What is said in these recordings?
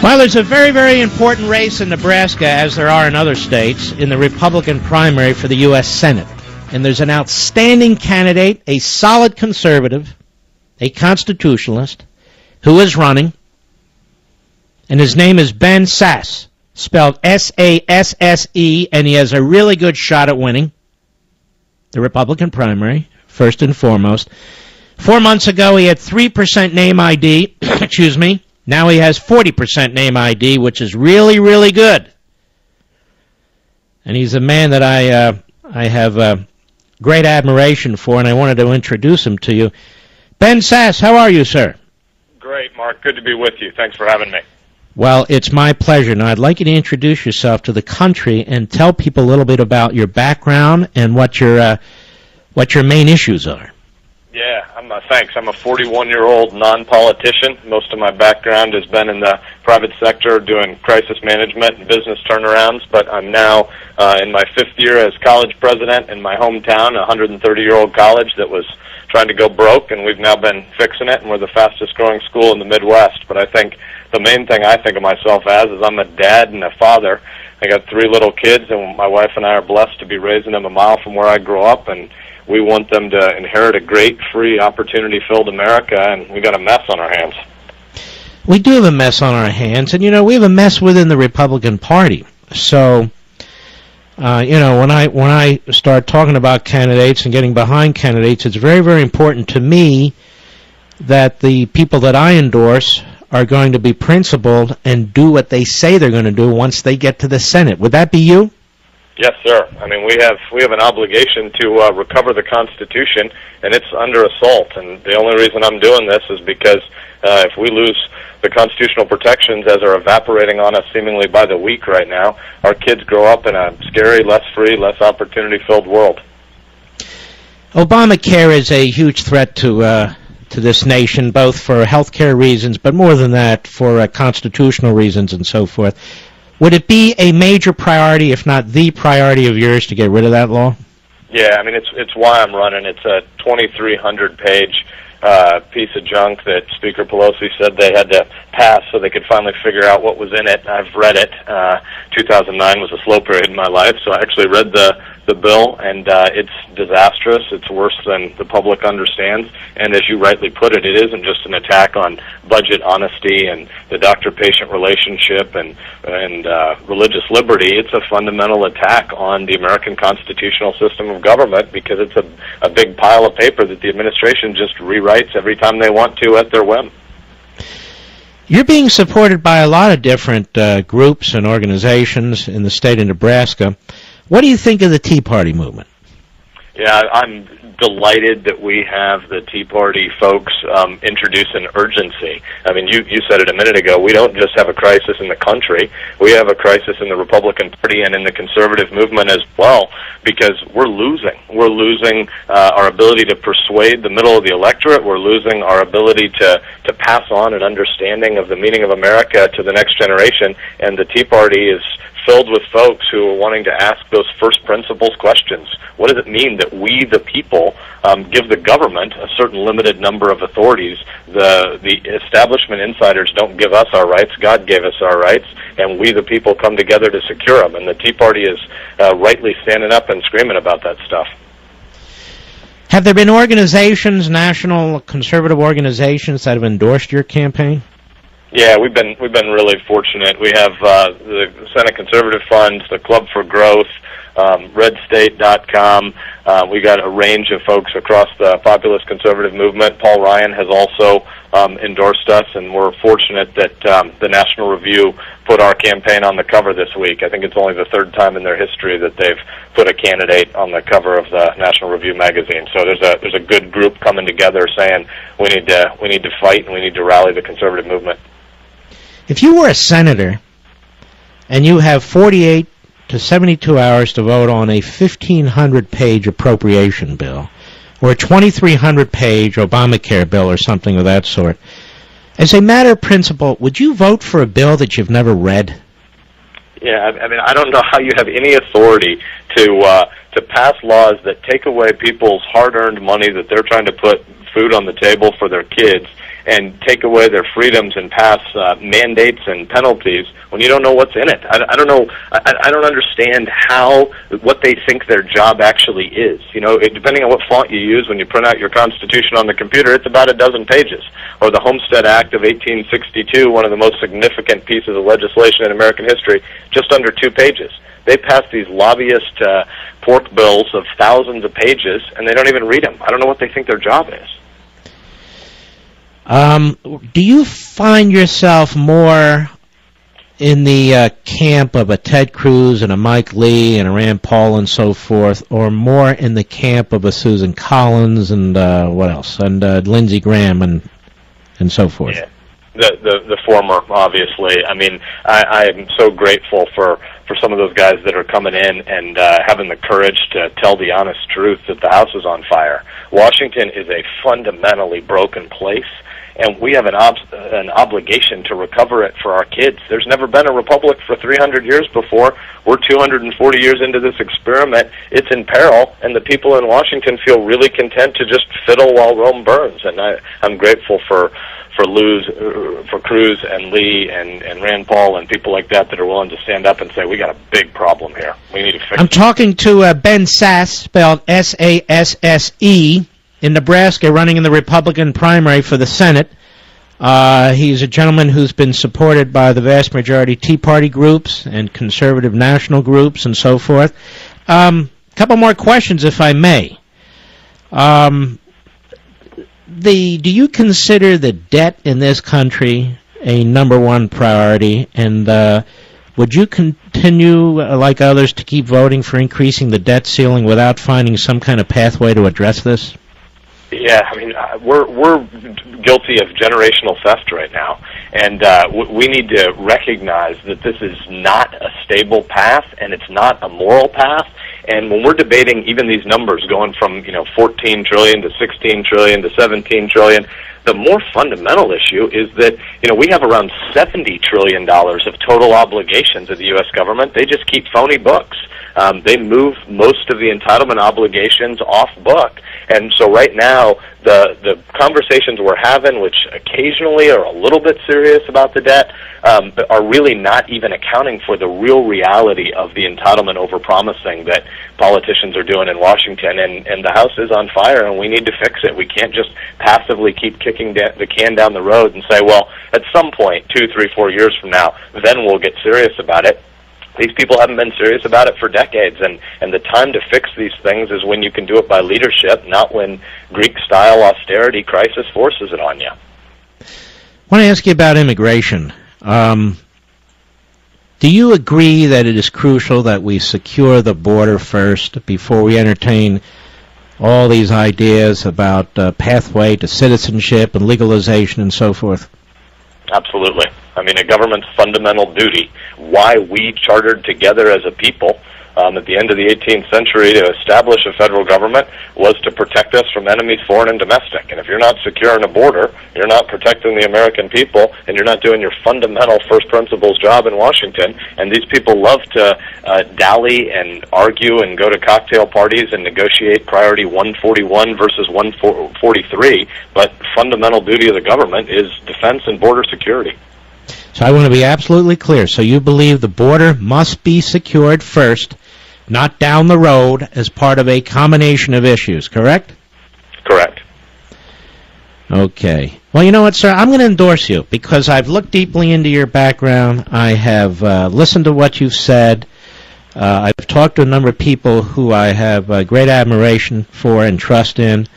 Well, there's a very, very important race in Nebraska, as there are in other states, in the Republican primary for the U.S. Senate. And there's an outstanding candidate, a solid conservative, a constitutionalist, who is running. And his name is Ben Sasse, spelled S-A-S-S-E, and he has a really good shot at winning the Republican primary, first and foremost. 4 months ago, he had 3% name ID, excuse me. Now he has 40% name ID, which is really, really good. And he's a man that I have great admiration for, and I wanted to introduce him to you. Ben Sasse, how are you, sir? Great, Mark. Good to be with you. Thanks for having me. Well, it's my pleasure. Now, I'd like you to introduce yourself to the country and tell people a little bit about your background and what your main issues are. Yeah, thanks. I'm a 41-year-old non-politician. Most of my background has been in the private sector doing crisis management and business turnarounds, but I'm now in my 5th year as college president in my hometown, a 130-year-old college that was trying to go broke, and we've now been fixing it, and we're the fastest-growing school in the Midwest. But I think the main thing I think of myself as is I'm a dad and a father. I got 3 little kids, and my wife and I are blessed to be raising them a mile from where I grew up, and we want them to inherit a great, free, opportunity-filled America, and we got a mess on our hands. We do have a mess on our hands, and, we have a mess within the Republican Party. So, when I start talking about candidates and getting behind candidates, it's very, very important to me that the people that I endorse are going to be principled and do what they say they're going to do once they get to the Senate. Would that be you? Yes, sir. I mean, we have an obligation to recover the Constitution, and it's under assault. And the only reason I'm doing this is because if we lose the constitutional protections as are evaporating on us seemingly by the week right now, our kids grow up in a scary, less free, less opportunity-filled world. Obamacare is a huge threat to this nation, both for health care reasons, but more than that, for constitutional reasons and so forth. Would it be a major priority, if not the priority of yours, to get rid of that law? Yeah, I mean, it's why I'm running. It's a 2,300-page piece of junk that Speaker Pelosi said they had to pass so they could finally figure out what was in it. I've read it. 2009 was a slow period in my life, so I actually read the bill, and it's disastrous. It's worse than the public understands. And as you rightly put it, it isn't just an attack on budget honesty and the doctor-patient relationship and religious liberty. It's a fundamental attack on the American constitutional system of government because it's a big pile of paper that the administration just rewrites every time they want to at their whim. You're being supported by a lot of different groups and organizations in the state of Nebraska. What do you think of the Tea Party movement? Yeah, I'm delighted that we have the Tea Party folks introduce an urgency. I mean, you said it a minute ago. We don't just have a crisis in the country. We have a crisis in the Republican Party and in the conservative movement as well because we're losing. We're losing our ability to persuade the middle of the electorate. We're losing our ability to pass on an understanding of the meaning of America to the next generation, and the Tea Party is filled with folks who are wanting to ask those first principles questions. What does it mean that we, the people, give the government a certain limited number of authorities? The establishment insiders don't give us our rights. God gave us our rights, and we, the people, come together to secure them. And the Tea Party is rightly standing up and screaming about that stuff. Have there been organizations, national conservative organizations, that have endorsed your campaign? Yeah, we've been really fortunate. We have the Senate Conservative Fund, the Club for Growth, redstate.com. We got a range of folks across the populist conservative movement. Paul Ryan has also endorsed us, and we're fortunate that the National Review put our campaign on the cover this week. I think it's only the 3rd time in their history that they've put a candidate on the cover of the National Review magazine. So there's a good group coming together saying we need to fight and we need to rally the conservative movement. If you were a senator and you have 48 to 72 hours to vote on a 1,500-page appropriation bill or a 2,300-page Obamacare bill or something of that sort, as a matter of principle, would you vote for a bill that you've never read? Yeah, I mean, I don't know how you have any authority to pass laws that take away people's hard-earned money that they're trying to put food on the table for their kids and take away their freedoms and pass mandates and penalties when you don't know what's in it. I don't know. I don't understand what they think their job actually is. You know, depending on what font you use when you print out your Constitution on the computer, it's about a dozen pages. Or the Homestead Act of 1862, one of the most significant pieces of legislation in American history, just under 2 pages. They pass these lobbyist pork bills of thousands of pages, and they don't even read them. I don't know what they think their job is. Do you find yourself more in the camp of a Ted Cruz and a Mike Lee and a Rand Paul and so forth, or more in the camp of a Susan Collins and what else, and Lindsey Graham and so forth? Yeah. The former, obviously. I mean, I am so grateful for some of those guys that are coming in and having the courage to tell the honest truth that the house is on fire. Washington is a fundamentally broken place, and we have an obligation to recover it for our kids. There's never been a republic for 300 years before. We're 240 years into this experiment. It's in peril, and the people in Washington feel really content to just fiddle while Rome burns. And I'm grateful for Cruz and Lee and Rand Paul and people like that are willing to stand up and say, we got a big problem here. We need to fix it. I'm talking to Ben Sasse, spelled S-A-S-S-E, in Nebraska, running in the Republican primary for the Senate. He's a gentleman who's been supported by the vast majority Tea Party groups and conservative national groups and so forth. Couple more questions, if I may. Do you consider the debt in this country a number one priority, and would you continue, like others, to keep voting for increasing the debt ceiling without finding some kind of pathway to address this? Yeah, I mean, we're guilty of generational theft right now, and we need to recognize that this is not a stable path, and it's not a moral path. And when we're debating even these numbers going from 14 trillion to 16 trillion to 17 trillion, the more fundamental issue is that we have around $70 trillion of total obligations of the U.S. government. They just keep phony books. They move most of the entitlement obligations off book. And so right now, the conversations we're having, which occasionally are a little bit serious about the debt, are really not even accounting for the real reality of the entitlement overpromising that politicians are doing in Washington. And the House is on fire, and we need to fix it. We can't just passively keep kicking the can down the road and say, well, at some point, 2, 3, 4 years from now, then we'll get serious about it. These people haven't been serious about it for decades, and the time to fix these things is when you can do it by leadership, not when Greek-style austerity crisis forces it on you. I want to ask you about immigration. Do you agree that it is crucial that we secure the border first before we entertain all these ideas about pathway to citizenship and legalization and so forth? Absolutely. I mean, a government's fundamental duty, why we chartered together as a people at the end of the 18th century to establish a federal government, was to protect us from enemies, foreign and domestic. And if you're not securing a border, you're not protecting the American people, and you're not doing your fundamental first principles job in Washington. And these people love to dally and argue and go to cocktail parties and negotiate priority 141 versus 143, but fundamental duty of the government is defense and border security. So I want to be absolutely clear. So you believe the border must be secured first, not down the road as part of a combination of issues, correct? Correct. Okay. Well, you know what, sir? I'm going to endorse you because I've looked deeply into your background. I have listened to what you've said. I've talked to a number of people who I have great admiration for and trust in.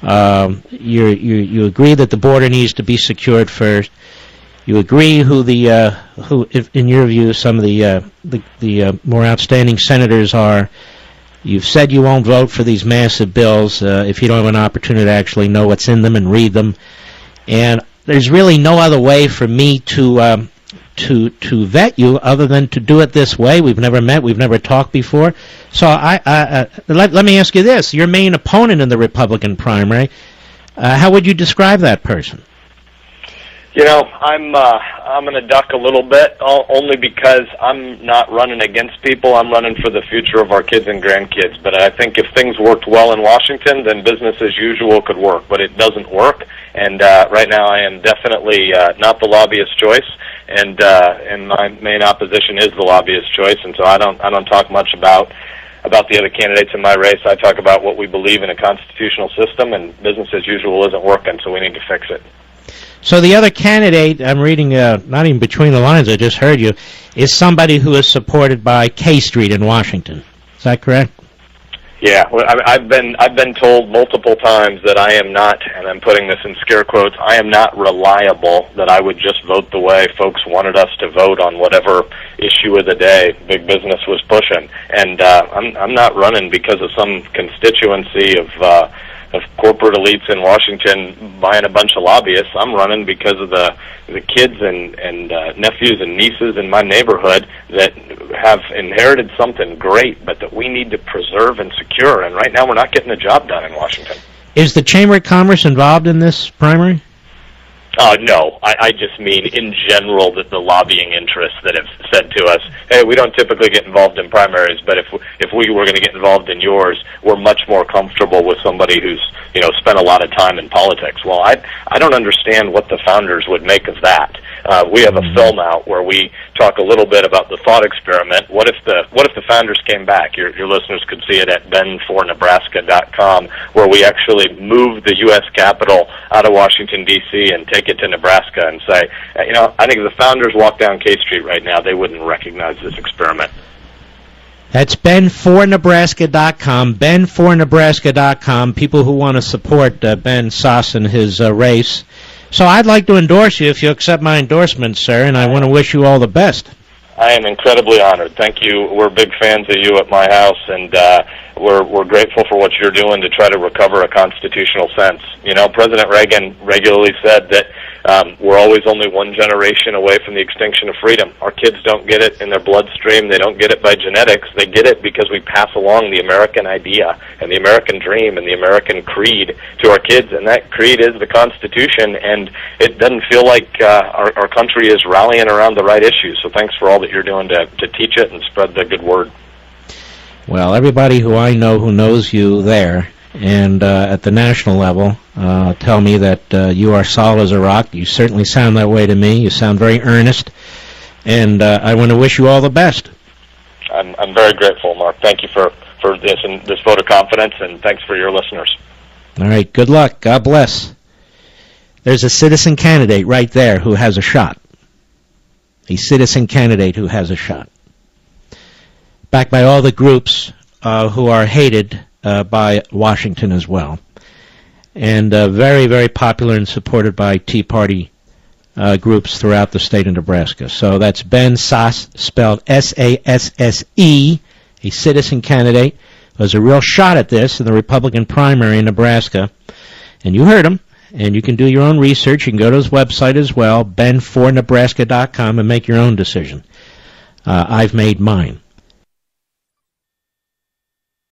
You agree that the border needs to be secured first. You agree who, if, in your view, some of the more outstanding senators are. You've said you won't vote for these massive bills if you don't have an opportunity to actually know what's in them and read them. And there's really no other way for me to vet you other than to do it this way. We've never met. We've never talked before. So let me ask you this. Your main opponent in the Republican primary, how would you describe that person? You know, I'm going to duck a little bit, only because I'm not running against people. I'm running for the future of our kids and grandkids. But I think if things worked well in Washington, then business as usual could work. But it doesn't work, and right now I am definitely not the lobbyist choice, and my main opposition is the lobbyist choice. And so I don't talk much about the other candidates in my race. I talk about what we believe in a constitutional system, and business as usual isn't working, so we need to fix it. So the other candidate, I'm reading, not even between the lines, I just heard you, is somebody who is supported by K Street in Washington. Is that correct? Yeah, well, I've been told multiple times that I am not, and I'm putting this in scare quotes, I am not reliable, that I would just vote the way folks wanted us to vote on whatever issue of the day big business was pushing. And I'm not running because of some constituency of corporate elites in Washington buying a bunch of lobbyists. I'm running because of the kids and nephews and nieces in my neighborhood that have inherited something great, but that we need to preserve and secure. And right now we're not getting the job done in Washington. Is the Chamber of Commerce involved in this primary? No, I just mean in general that the lobbying interests that have said to us, hey, we don't typically get involved in primaries, but if we were going to get involved in yours, we're much more comfortable with somebody who's, you know, spent a lot of time in politics. Well, I don't understand what the founders would make of that. We have a film out where we talk a little bit about the thought experiment. What if the founders came back? Your listeners could see it at ben4nebraska.com, where we actually moved the U.S. Capitol out of Washington, D.C., and take it to Nebraska and say, you know, I think if the founders walked down K Street right now, they wouldn't recognize this experiment. That's ben4nebraska.com, ben4nebraska.com, people who want to support Ben Sasse in his race. So I'd like to endorse you if you accept my endorsement, sir, and I want to wish you all the best. I am incredibly honored. Thank you. We're big fans of you at my house, and we're grateful for what you're doing to try to recover a constitutional sense. You know, President Reagan regularly said that we're always only one generation away from the extinction of freedom. Our kids don't get it in their bloodstream. They don't get it by genetics. They get it because we pass along the American idea and the American dream and the American creed to our kids, and that creed is the Constitution, and it doesn't feel like our country is rallying around the right issues. So thanks for all that you're doing to teach it and spread the good word. Well, everybody who I know who knows you there and at the national level tell me that you are solid as a rock. You certainly sound that way to me. You sound very earnest, and I want to wish you all the best. I'm very grateful, Mark. Thank you for this and this vote of confidence, and thanks for your listeners. All right, good luck. God bless. There's a citizen candidate right there who has a shot. A citizen candidate who has a shot. Backed by all the groups who are hated by Washington as well. And very, very popular and supported by Tea Party groups throughout the state of Nebraska. So that's Ben Sasse, spelled S-A-S-S-E, a citizen candidate who has a real shot at this in the Republican primary in Nebraska. And you heard him. And you can do your own research. You can go to his website as well, ben4nebraska.com, and make your own decision. I've made mine.